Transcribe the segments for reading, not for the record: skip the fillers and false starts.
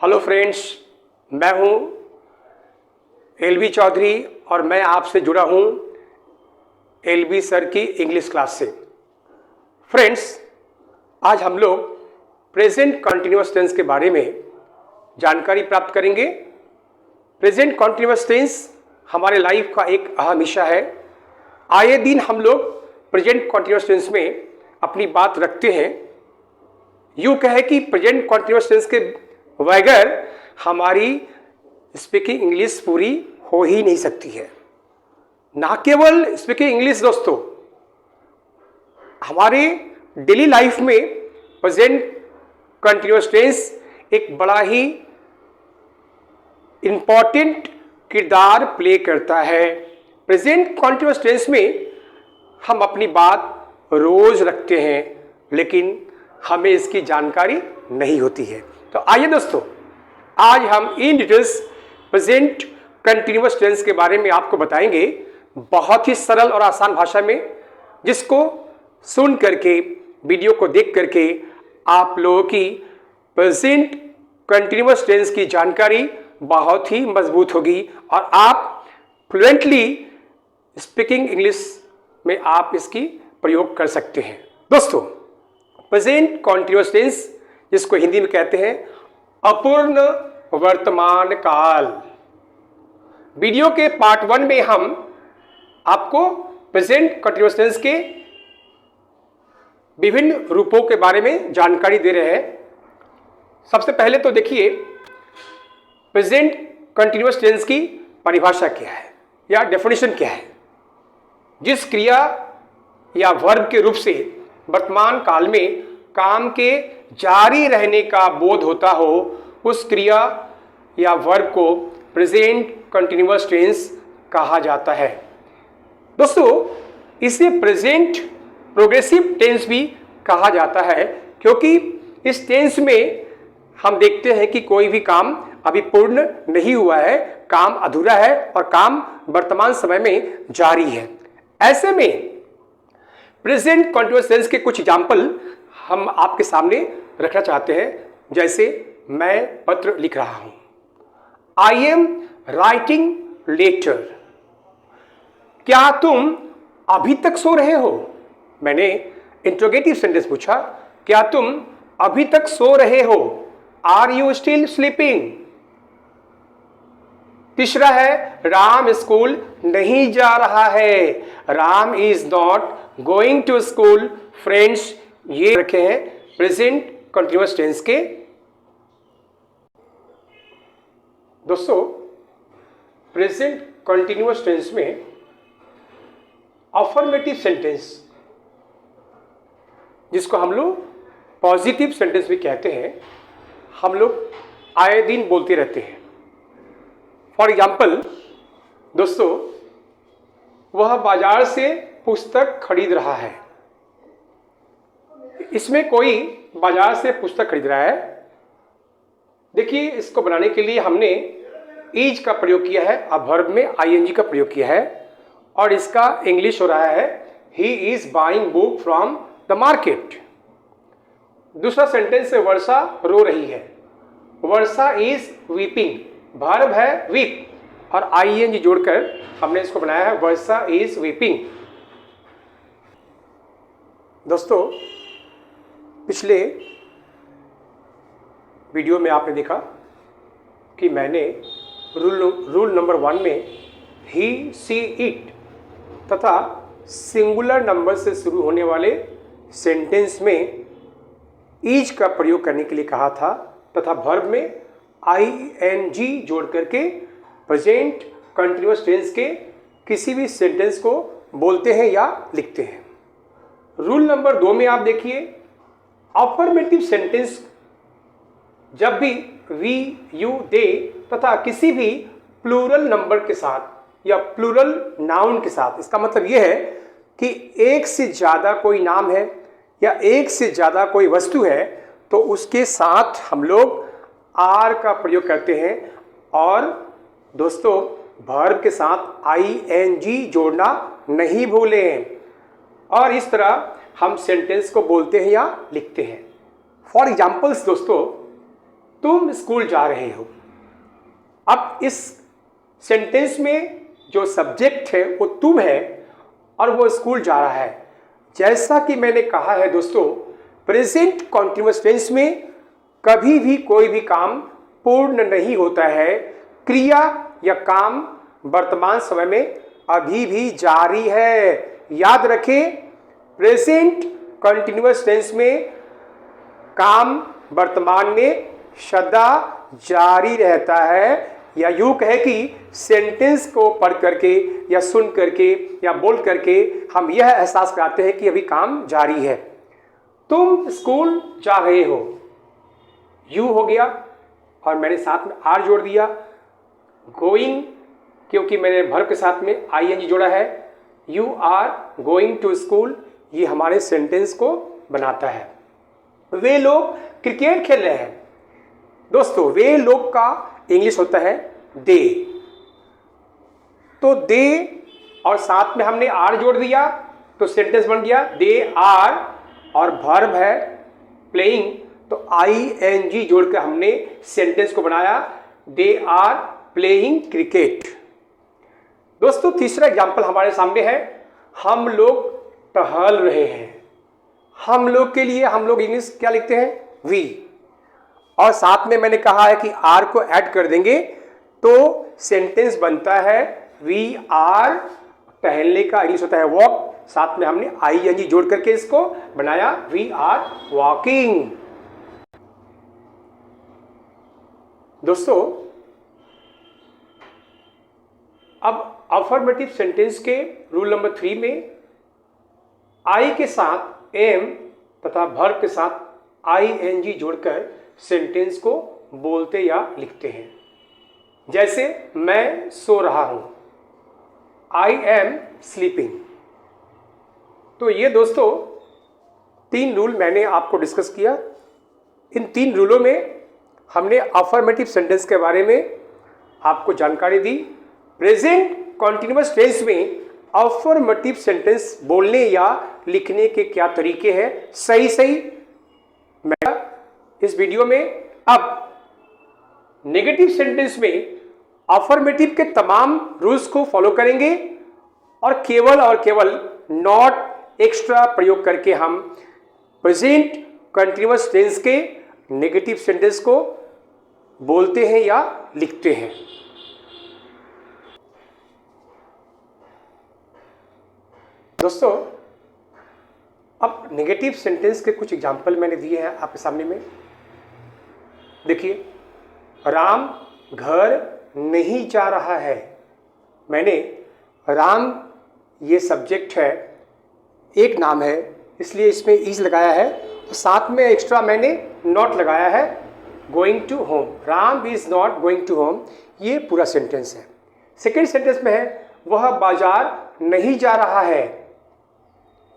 Hello friends, मैं हूं LB Chaudhary और मैं आपसे जुड़ा हूं एलबी सर की इंग्लिश क्लास से। फ्रेंड्स, आज हम लोग प्रेजेंट कंटिन्यूअस टेंस के बारे में जानकारी प्राप्त करेंगे। प्रेजेंट कंटिन्यूअस टेंस हमारे लाइफ का एक अहम हिस्सा है। आए दिन हम लोग प्रेजेंट कंटिन्यूअस टेंस में अपनी बात रखते हैं। यूँ कहे कि प्रेजेंट कंटिन्यूअस टेंस के बगैर हमारी स्पीकिंग इंग्लिश पूरी हो ही नहीं सकती है। ना केवल स्पीकिंग इंग्लिश दोस्तों, हमारे डेली लाइफ में प्रेजेंट कंटिन्यूअस टेंस एक बड़ा ही इंपॉर्टेंट किरदार प्ले करता है। प्रेजेंट कंटिन्यूअस टेंस में हम अपनी बात रोज रखते हैं, लेकिन हमें इसकी जानकारी नहीं होती है। तो आइए दोस्तों, आज हम in details present continuous tense के बारे में आपको बताएंगे, बहुत ही सरल और आसान भाषा में, जिसको सुन करके, वीडियो को देख करके आप लोगों की प्रेजेंट कंटिन्यूअस टेंस की जानकारी बहुत ही मजबूत होगी और आप फ्लुएंटली स्पीकिंग इंग्लिश में आप इसकी प्रयोग कर सकते हैं। दोस्तों, प्रेजेंट कंटिन्यूअस टेंस, जिसको हिंदी में कहते हैं अपूर्ण वर्तमान काल। वीडियो के पार्ट 1 में हम आपको प्रेजेंट कंटिन्यूअस टेंस के विभिन्न रूपों के बारे में जानकारी दे रहे हैं। सबसे पहले तो देखिए, प्रेजेंट कंटिन्यूअस टेंस की परिभाषा क्या है या डेफिनेशन क्या है। जिस क्रिया या वर्ब के रूप से वर्तमान काल में काम के जारी रहने का बोध होता हो, उस क्रिया या वर्ब को प्रेजेंट कंटिन्यूअस टेंस कहा जाता है। दोस्तों, इसे प्रेजेंट प्रोग्रेसिव टेंस भी कहा जाता है, क्योंकि इस टेंस में हम देखते हैं कि कोई भी काम अभी पूर्ण नहीं हुआ है, काम अधूरा है और काम वर्तमान समय में जारी है। ऐसे में प्रेजेंट कंटिन्यूअस टेंस के कुछ एग्जाम्पल हम आपके सामने रखना चाहते हैं। जैसे मैं पत्र लिख रहा हूं, आई एम राइटिंग लेटर। क्या तुम अभी तक सो रहे हो? मैंने इंट्रोगेटिव सेंटेंस पूछा, क्या तुम अभी तक सो रहे हो? Are you still sleeping? तीसरा है, राम स्कूल नहीं जा रहा है। Ram is not going to school. Friends, ये रखे हैं प्रेजेंट कंटिन्यूअस टेंस के। दोस्तों, प्रेजेंट कंटिन्यूअस टेंस में अफर्मेटिव सेंटेंस, जिसको हम लोग पॉजिटिव सेंटेंस भी कहते हैं, हम लोग आए दिन बोलते रहते हैं। फॉर एग्जाम्पल दोस्तों, वह बाजार से पुस्तक खरीद रहा है। इसमें कोई बाजार से पुस्तक खरीद रहा है। देखिए, इसको बनाने के लिए हमने इज का प्रयोग किया है, अब वर्ब में आईएनजी का प्रयोग किया है, और इसका इंग्लिश हो रहा है he is buying book from the market. दूसरा सेंटेंस है, वर्षा रो रही है। वर्षा इज वीपिंग, वर्ब है वीप और आईएनजी जोड़कर हमने इसको बनाया है वर्षा इज वीपिंग। दोस्तों, पिछले वीडियो में आपने देखा कि मैंने रूल नंबर 1 में ही, सी, इट तथा सिंगुलर नंबर से शुरू होने वाले सेंटेंस में इज का प्रयोग करने के लिए कहा था, तथा वर्ब में आईएनजी जोड़ करके प्रेजेंट कंटिन्यूअस टेंस के किसी भी सेंटेंस को बोलते हैं या लिखते हैं। रूल नंबर 2 में आप देखिए, अफर्मेटिव सेंटेंस जब भी वी, यू, दे तथा किसी भी प्लूरल नंबर के साथ या प्लूरल नाउन के साथ, इसका मतलब यह है कि एक से ज़्यादा कोई नाम है या एक से ज़्यादा कोई वस्तु है, तो उसके साथ हम लोग आर का प्रयोग करते हैं। और दोस्तों, वर्ब के साथ आईएनजी जोड़ना नहीं भूलें, और इस तरह हम सेंटेंस को बोलते हैं या लिखते हैं। फॉर एग्जाम्पल्स दोस्तों, तुम स्कूल जा रहे हो। अब इस सेंटेंस में जो सब्जेक्ट है वो तुम है और वो स्कूल जा रहा है। जैसा कि मैंने कहा है दोस्तों, प्रेजेंट कॉन्टिन्यूअस टेंस में कभी भी कोई भी काम पूर्ण नहीं होता है। क्रिया या काम वर्तमान समय में अभी भी जारी है। याद रखें, प्रेजेंट कॉन्टिन्यूअस टेंस में काम वर्तमान में सदा जारी रहता है। या यूं कहे कि सेंटेंस को पढ़ करके या सुन करके या बोल करके हम यह एहसास कराते हैं कि अभी काम जारी है। तुम स्कूल जा रहे हो, यू हो गया और मैंने साथ में आर जोड़ दिया। गोइंग, क्योंकि मैंने वर्ब के साथ में आईएनजी जोड़ा है। You are going to school, ये हमारे सेंटेंस को बनाता है। वे लोग क्रिकेट खेल रहे हैं। दोस्तों, वे लोग का इंग्लिश होता है दे। तो दे और साथ में हमने आर जोड़ दिया तो सेंटेंस बन गया दे आर, और वर्ब है प्लेइंग तो आईएनजी जोड़कर हमने सेंटेंस को बनाया दे आर प्लेइंग क्रिकेट। दोस्तों, तीसरा एग्जाम्पल हमारे सामने है, हम लोग टहल रहे हैं। हम लोग के लिए हम लोग इंग्लिश क्या लिखते हैं? वी, और साथ में मैंने कहा है कि आर को ऐड कर देंगे तो सेंटेंस बनता है वी आर। टहलने का इंग्लिश होता है वॉक, साथ में हमने आईएनजी जोड़ करके इसको बनाया वी आर वॉकिंग। दोस्तों, अब अफर्मेटिव सेंटेंस के रूल नंबर 3 में आई के साथ एम तथा वर्ब के साथ आईएनजी जोड़कर सेंटेंस को बोलते या लिखते हैं। जैसे मैं सो रहा हूं, आई एम स्लीपिंग। तो ये दोस्तों 3 रूल मैंने आपको डिस्कस किया। इन 3 रूलों में हमने अफर्मेटिव सेंटेंस के बारे में आपको जानकारी दी। प्रेजेंट कॉन्टिन्यूअस टेंस में अफर्मेटिव सेंटेंस बोलने या लिखने के क्या तरीके हैं, सही मैं इस वीडियो में। अब नेगेटिव सेंटेंस में अफर्मेटिव के तमाम रूल्स को फॉलो करेंगे और केवल नॉट एक्स्ट्रा प्रयोग करके हम प्रेजेंट कंटिन्यूअस टेंस के नेगेटिव सेंटेंस को बोलते हैं या लिखते हैं। दोस्तों, अब नेगेटिव सेंटेंस के कुछ एग्जाम्पल मैंने दिए हैं आपके सामने में। देखिए, राम घर नहीं जा रहा है। मैंने राम ये सब्जेक्ट है, एक नाम है, इसलिए इसमें इज लगाया है और साथ में एक्स्ट्रा मैंने नॉट लगाया है going to home. Ram is not going to home, ये पूरा सेंटेंस है। सेकेंड सेंटेंस में है वह बाजार नहीं जा रहा है।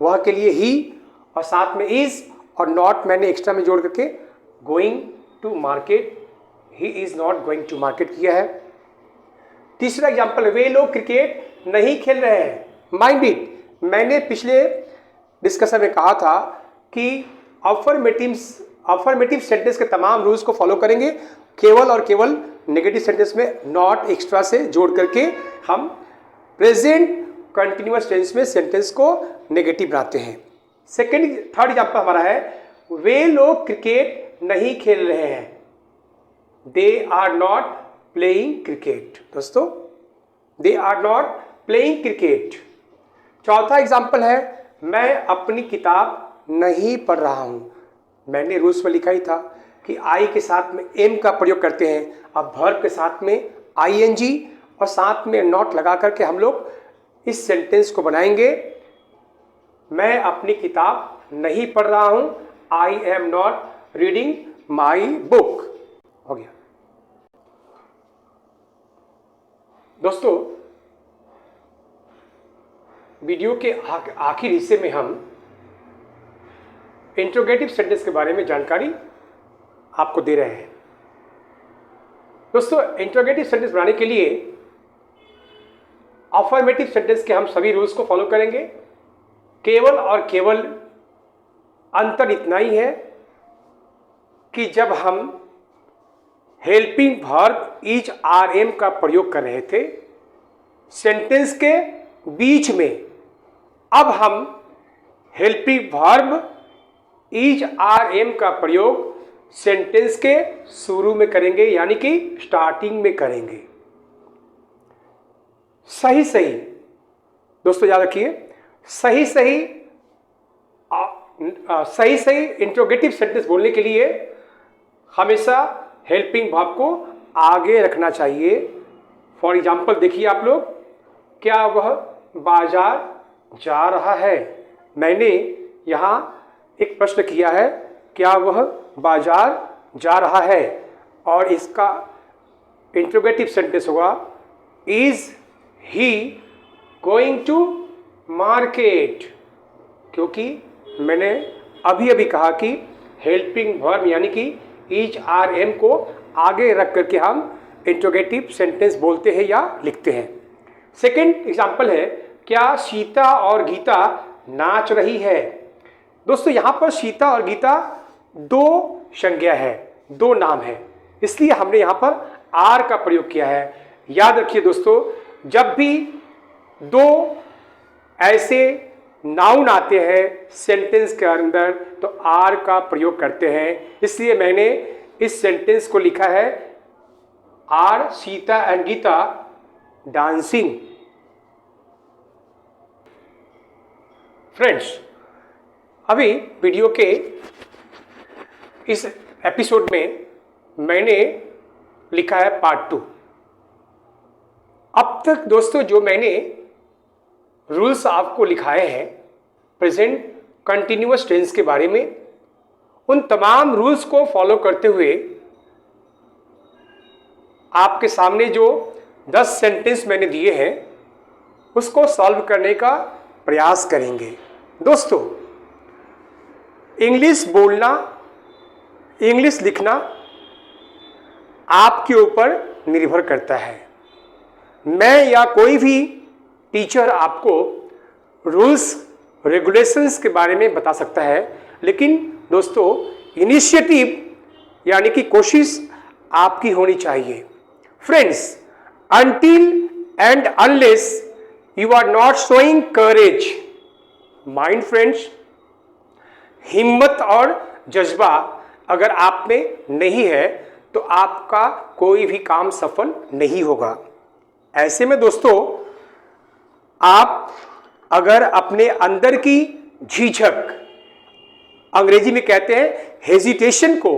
वह के लिए ही और साथ में इज और नॉट मैंने एक्स्ट्रा में जोड़ करके going to market, he is not going to market किया है। तीसरा एग्जाम्पल, वे लोग क्रिकेट नहीं खेल रहे हैं। माइंड इट, मैंने पिछले डिस्कशन में कहा था कि अफर्मेटिव सेंटेंस के तमाम रूल्स को फॉलो करेंगे, केवल नेगेटिव सेंटेंस में नॉट एक्स्ट्रा से जोड़ करके हम प्रेजेंट कंटिन्यूअस टेंस में सेंटेंस को नेगेटिव बनाते हैं। थर्ड एग्जाम्पल हमारा है, वे लोग क्रिकेट नहीं खेल रहे हैं। They are not playing cricket. दोस्तों, they are not playing cricket. चौथा एग्जाम्पल है, मैं अपनी किताब नहीं पढ़ रहा हूं। मैंने रूल्स में लिखा ही था कि आई के साथ में एम का प्रयोग करते हैं, अब वर्ब के साथ में आईएनजी और साथ में नॉट लगा करके हम लोग इस सेंटेंस को बनाएंगे, मैं अपनी किताब नहीं पढ़ रहा हूं। I am not reading my book. हो गया। दोस्तों, वीडियो के आखिर हिस्से में हम इंट्रोगेटिव सेंटेंस के बारे में जानकारी आपको दे रहे हैं। दोस्तों, इंट्रोगेटिव सेंटेंस बनाने के लिए अफर्मेटिव सेंटेंस के हम सभी रूल्स को फॉलो करेंगे। केवल अंतर इतना ही है कि जब हम helping verb is are am का प्रयोग कर रहे थे सेंटेंस के बीच में। अब हम helping verb is are am का प्रयोग सेंटेंस के शुरू में करेंगे, यानी कि स्टार्टिंग में करेंगे। सही सही दोस्तों याद रखिए, सही सही इंट्रोगेटिव सेंटेंस बोलने के लिए हमेशा हेल्पिंग वर्ब को आगे रखना चाहिए। फॉर एग्जाम्पल देखिए आप लोग, क्या वह बाजार जा रहा है? मैंने यहाँ एक प्रश्न किया है, क्या वह बाजार जा रहा है? और इसका इंट्रोगेटिव सेंटेंस होगा is he going to market, क्योंकि मैंने अभी अभी कहा कि हेल्पिंग वर्ब यानी कि इज आर एम को आगे रख करके हम इंट्रोगेटिव सेंटेंस बोलते हैं या लिखते हैं। सेकंड एग्जाम्पल है, क्या सीता और गीता नाच रही है? दोस्तों यहाँ पर सीता और गीता दो संज्ञा है, दो नाम है, इसलिए हमने यहाँ पर आर का प्रयोग किया है। याद रखिए दोस्तों, जब भी दो ऐसे नाउन आते हैं सेंटेंस के अंदर तो आर का प्रयोग करते हैं, इसलिए मैंने इस सेंटेंस को लिखा है are Sita and Gita dancing. Friends, अभी वीडियो के इस एपिसोड में मैंने लिखा है पार्ट 2। अब तक दोस्तों जो मैंने रूल्स आपको लिखाए हैं प्रेजेंट कंटिन्यूअस टेंस के बारे में, उन तमाम रूल्स को फॉलो करते हुए आपके सामने जो 10 सेंटेंस मैंने दिए हैं उसको सॉल्व करने का प्रयास करेंगे। दोस्तों, इंग्लिश बोलना, इंग्लिश लिखना आपके ऊपर निर्भर करता है। मैं या कोई भी टीचर आपको रूल्स रेगुलेशंस के बारे में बता सकता है, लेकिन दोस्तों इनिशिएटिव यानी कि कोशिश आपकी होनी चाहिए। Friends, until and unless you are not showing courage, mind friends, हिम्मत और जज्बा अगर आप में नहीं है तो आपका कोई भी काम सफल नहीं होगा। ऐसे में दोस्तों, आप अगर अपने अंदर की झिझक, अंग्रेजी में कहते हैं हेजिटेशन को,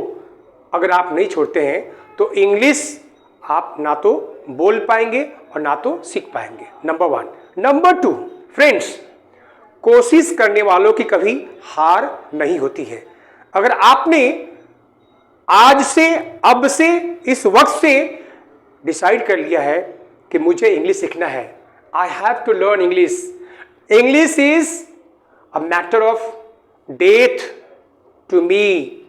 अगर आप नहीं छोड़ते हैं तो इंग्लिश आप ना तो बोल पाएंगे और ना तो सीख पाएंगे। नंबर 1। नंबर 2, फ्रेंड्स, कोशिश करने वालों की कभी हार नहीं होती है। अगर आपने आज से, अब से, इस वक्त से डिसाइड कर लिया है कि मुझे इंग्लिश सीखना है, I have to learn English, English is a matter of death to me,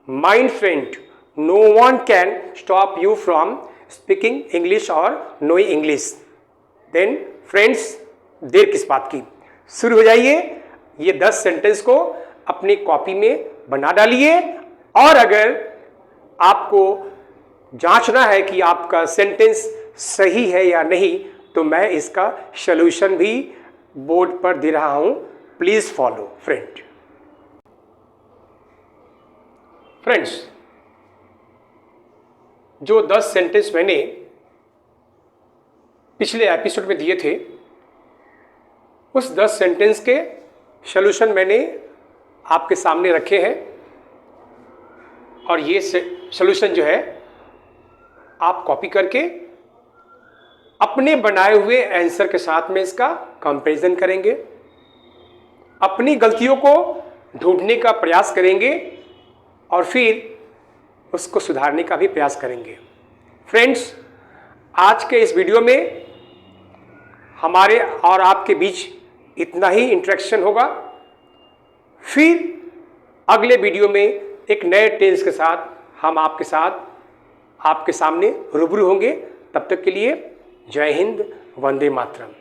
mind friend, no one can stop you from speaking English और नोइंग इंग्लिश। देन फ्रेंड्स, देर किस बात की, शुरू हो जाइए। ये 10 सेंटेंस को अपनी कॉपी में बना डालिए, और अगर आपको जांचना है कि आपका सेंटेंस सही है या नहीं तो मैं इसका सॉल्यूशन भी बोर्ड पर दे रहा हूं, प्लीज फॉलो। फ्रेंड्स, जो 10 सेंटेंस मैंने पिछले एपिसोड में दिए थे उस 10 सेंटेंस के सॉल्यूशन मैंने आपके सामने रखे हैं, और ये सॉल्यूशन जो है आप कॉपी करके अपने बनाए हुए आंसर के साथ में इसका कंपैरिजन करेंगे, अपनी गलतियों को ढूंढने का प्रयास करेंगे और फिर उसको सुधारने का भी प्रयास करेंगे। फ्रेंड्स, आज के इस वीडियो में हमारे और आपके बीच इतना ही इंटरेक्शन होगा। फिर अगले वीडियो में एक नए टेंस के साथ हम आपके सामने रूबरू होंगे। तब तक के लिए जय हिंद, वंदे मातरम।